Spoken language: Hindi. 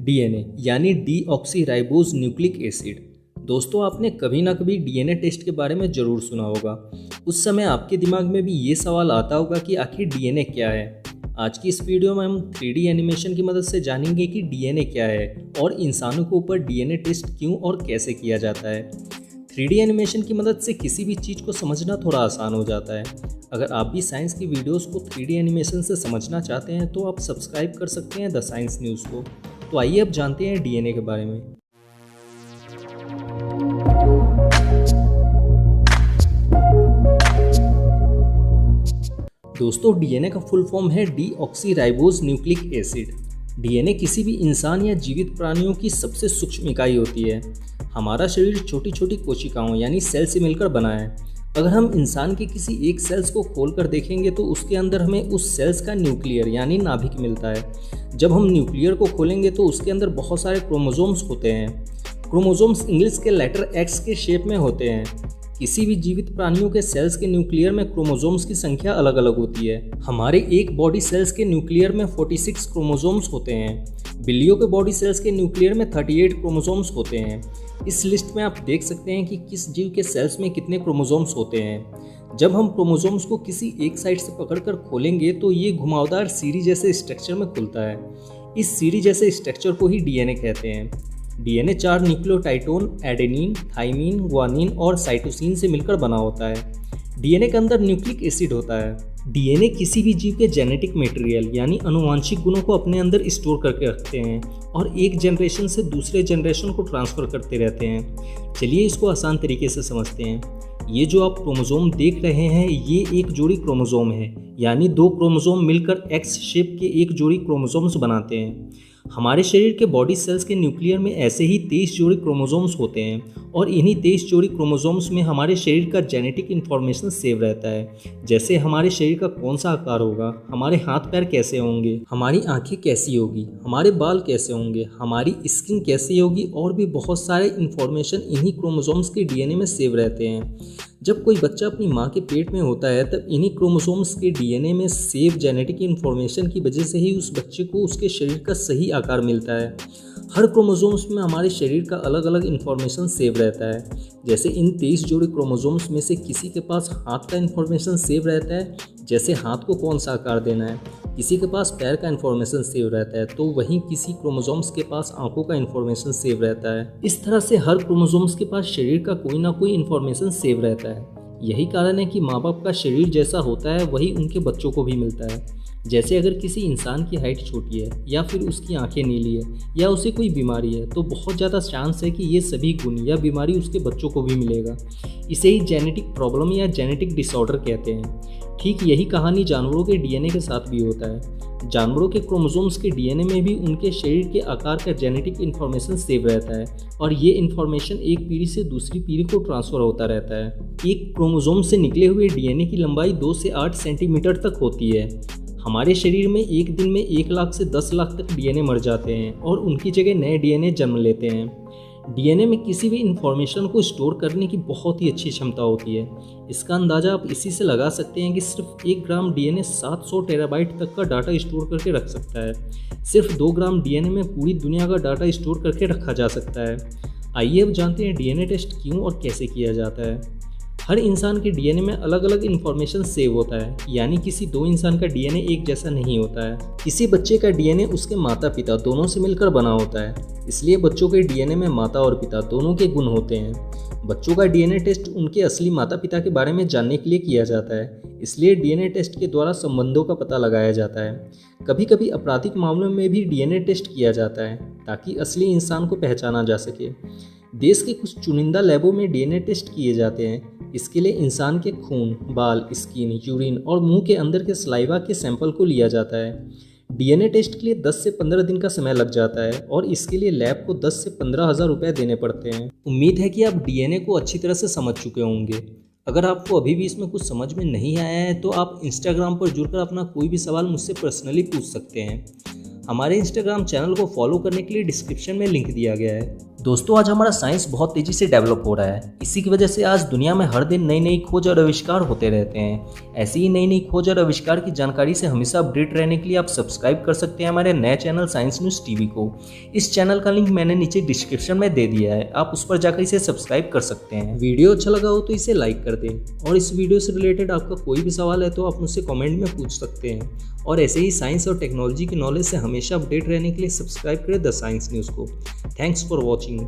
डीएनए यानी डीऑक्सीराइबोज न्यूक्लिक एसिड। दोस्तों, आपने कभी ना कभी डीएनए टेस्ट के बारे में ज़रूर सुना होगा। उस समय आपके दिमाग में भी ये सवाल आता होगा कि आखिर डीएनए क्या है। आज की इस वीडियो में हम 3D एनिमेशन की मदद से जानेंगे कि डीएनए क्या है और इंसानों के ऊपर डीएनए टेस्ट क्यों और कैसे किया जाता है। 3D एनिमेशन की मदद से किसी भी चीज़ को समझना थोड़ा आसान हो जाता है। अगर आप भी साइंस की वीडियोस को 3D एनिमेशन से समझना चाहते हैं तो आप सब्सक्राइब कर सकते हैं द साइंस न्यूज़ को। तो आइए अब जानते हैं डीएनए के बारे में। दोस्तों, डीएनए का फुल फॉर्म है डीऑक्सीराइबोज न्यूक्लिक एसिड। डीएनए किसी भी इंसान या जीवित प्राणियों की सबसे सूक्ष्म इकाई होती है। हमारा शरीर छोटी छोटी कोशिकाओं यानी सेल से मिलकर बना है। अगर हम इंसान के किसी एक सेल्स को खोलकर देखेंगे तो उसके अंदर हमें उस सेल्स का न्यूक्लियर यानी नाभिक मिलता है। जब हम न्यूक्लियर को खोलेंगे तो उसके अंदर बहुत सारे क्रोमोसोम्स होते हैं। क्रोमोसोम्स इंग्लिश के लेटर एक्स के शेप में होते हैं। किसी भी जीवित प्राणियों के सेल्स के न्यूक्लियर में क्रोमोसोम्स की संख्या अलग अलग होती है। हमारे एक बॉडी सेल्स के न्यूक्लियर में 46 क्रोमोसोम्स होते हैं। बिल्लियों के बॉडी सेल्स के न्यूक्लियर में 38 क्रोमोसोम्स होते हैं। इस लिस्ट में आप देख सकते हैं कि किस जीव के सेल्स में कितने क्रोमोसोम्स होते हैं। जब हम क्रोमोसोम्स को किसी एक साइड से पकड़कर खोलेंगे तो ये घुमावदार सीढ़ी जैसे स्ट्रक्चर में खुलता है। इस सीढ़ी जैसे स्ट्रक्चर को ही डीएनए कहते हैं। डीएनए 4 न्यूक्लियोटाइडोन एडेनिन, थाइमिन, ग्वानिन और साइटोसिन से मिलकर बना होता है। डीएनए के अंदर न्यूक्लिक एसिड होता है। डीएनए किसी भी जीव के जेनेटिक मटेरियल यानी आनुवांशिक गुणों को अपने अंदर स्टोर करके रखते हैं और एक जनरेशन से दूसरे जनरेशन को ट्रांसफ़र करते रहते हैं। चलिए इसको आसान तरीके से समझते हैं। ये जो आप क्रोमोसोम देख रहे हैं ये एक जोड़ी क्रोमोसोम है, यानी 2 क्रोमोसोम मिलकर एक्स शेप के एक जोड़ी क्रोमोसोम्स बनाते हैं। हमारे शरीर के बॉडी सेल्स के न्यूक्लियर में ऐसे ही 23 जोड़ी क्रोमोसोम्स होते हैं और इन्हीं 23 जोड़ी क्रोमोसोम्स में हमारे शरीर का जेनेटिक इन्फॉर्मेशन सेव रहता है। जैसे हमारे शरीर का कौन सा आकार होगा, हमारे हाथ पैर कैसे होंगे, हमारी आंखें कैसी होगी, हमारे बाल कैसे होंगे, हमारी स्किन कैसी होगी और भी बहुत सारे इन्फॉर्मेशन इन्हीं क्रोमोसोम्स के डीएनए में सेव रहते हैं। जब कोई बच्चा अपनी माँ के पेट में होता है तब इन्हीं क्रोमोसोम्स के डीएनए में सेव जेनेटिक इन्फॉर्मेशन की वजह से ही उस बच्चे को उसके शरीर का सही आकार मिलता है। हर क्रोमोसोम्स में हमारे शरीर का अलग अलग इन्फॉर्मेशन सेव रहता है। जैसे इन 23 जोड़ी क्रोमोसोम्स में से किसी के पास हाथ का इन्फॉर्मेशन सेव रहता है, जैसे हाथ को कौन सा आकार देना है। किसी के पास पैर का इन्फॉर्मेशन सेव रहता है तो वहीं किसी क्रोमोसोम्स के पास आंखों का इन्फॉर्मेशन सेव रहता है। इस तरह से हर क्रोमोसोम्स के पास शरीर का कोई ना कोई इन्फॉर्मेशन सेव रहता है। यही कारण है कि माँ बाप का शरीर जैसा होता है वही उनके बच्चों को भी मिलता है। जैसे अगर किसी इंसान की हाइट छोटी है या फिर उसकी आंखें नीली है या उसे कोई बीमारी है तो बहुत ज़्यादा चांस है कि ये सभी गुण या बीमारी उसके बच्चों को भी मिलेगा। इसे ही जेनेटिक प्रॉब्लम या जेनेटिक डिसऑर्डर कहते हैं। ठीक यही कहानी जानवरों के डीएनए के साथ भी होता है। जानवरों के क्रोमोसोम्स के डीएनए में भी उनके शरीर के आकार का जेनेटिक इन्फॉर्मेशन सेव रहता है और ये इन्फॉर्मेशन एक पीढ़ी से दूसरी पीढ़ी को ट्रांसफ़र होता रहता है। एक क्रोमोसोम से निकले हुए डीएनए की लंबाई 2 से 8 सेंटीमीटर तक होती है। हमारे शरीर में एक दिन में 1 लाख से 10 लाख तक डीएनए मर जाते हैं और उनकी जगह नए डीएनए जन्म लेते हैं। डीएनए में किसी भी इन्फॉर्मेशन को स्टोर करने की बहुत ही अच्छी क्षमता होती है। इसका अंदाज़ा आप इसी से लगा सकते हैं कि सिर्फ 1 ग्राम डीएनए 700 टेराबाइट तक का डाटा स्टोर करके रख सकता है। सिर्फ 2 ग्राम डीएनए में पूरी दुनिया का डाटा स्टोर करके रखा जा सकता है। आइए अब जानते हैं डीएनए टेस्ट क्यों और कैसे किया जाता है। हर इंसान के डीएनए में अलग अलग इन्फॉर्मेशन सेव होता है, यानी किसी 2 इंसान का डीएनए एक जैसा नहीं होता है। किसी बच्चे का डीएनए उसके माता पिता दोनों से मिलकर बना होता है, इसलिए बच्चों के डीएनए में माता और पिता दोनों के गुण होते हैं। बच्चों का डीएनए टेस्ट उनके असली माता पिता के बारे में जानने के लिए किया जाता है, इसलिए डीएनए टेस्ट के द्वारा संबंधों का पता लगाया जाता है। कभी कभी आपराधिक मामलों में भी डीएनए टेस्ट किया जाता है ताकि असली इंसान को पहचाना जा सके। देश के कुछ चुनिंदा लैबों में डीएनए टेस्ट किए जाते हैं। इसके लिए इंसान के खून, बाल, स्किन, यूरिन और मुंह के अंदर के सलाइवा के सैंपल को लिया जाता है। डीएनए टेस्ट के लिए 10 से 15 दिन का समय लग जाता है और इसके लिए लैब को 10 से 15 हज़ार रुपये देने पड़ते हैं। उम्मीद है कि आप डीएनए को अच्छी तरह से समझ चुके होंगे। अगर आपको अभी भी इसमें कुछ समझ में नहीं आया है तो आप इंस्टाग्राम पर जुड़कर अपना कोई भी सवाल मुझसे पर्सनली पूछ सकते हैं। हमारे इंस्टाग्राम चैनल को फॉलो करने के लिए डिस्क्रिप्शन में लिंक दिया गया है। दोस्तों आज हमारा साइंस बहुत तेजी से डेवलप हो रहा है। इसी की वजह से आज दुनिया में हर दिन नई नई खोज और आविष्कार होते रहते हैं। ऐसी ही नई नई खोज और आविष्कार की जानकारी से हमेशा अपडेट रहने के लिए आप सब्सक्राइब कर सकते हैं हमारे नए चैनल साइंस न्यूज़ टीवी को। इस चैनल का लिंक मैंने नीचे डिस्क्रिप्शन में दे दिया है, आप उस पर जाकर इसे सब्सक्राइब कर सकते हैं। वीडियो अच्छा लगा हो तो इसे लाइक कर दें और इस वीडियो से रिलेटेड आपका कोई भी सवाल है तो आप मुझसे कमेंट में पूछ सकते हैं। और ऐसे ही साइंस और टेक्नोलॉजी की नॉलेज से हमेशा अपडेट रहने के लिए सब्सक्राइब करें द साइंस न्यूज़ को। Thanks for watching.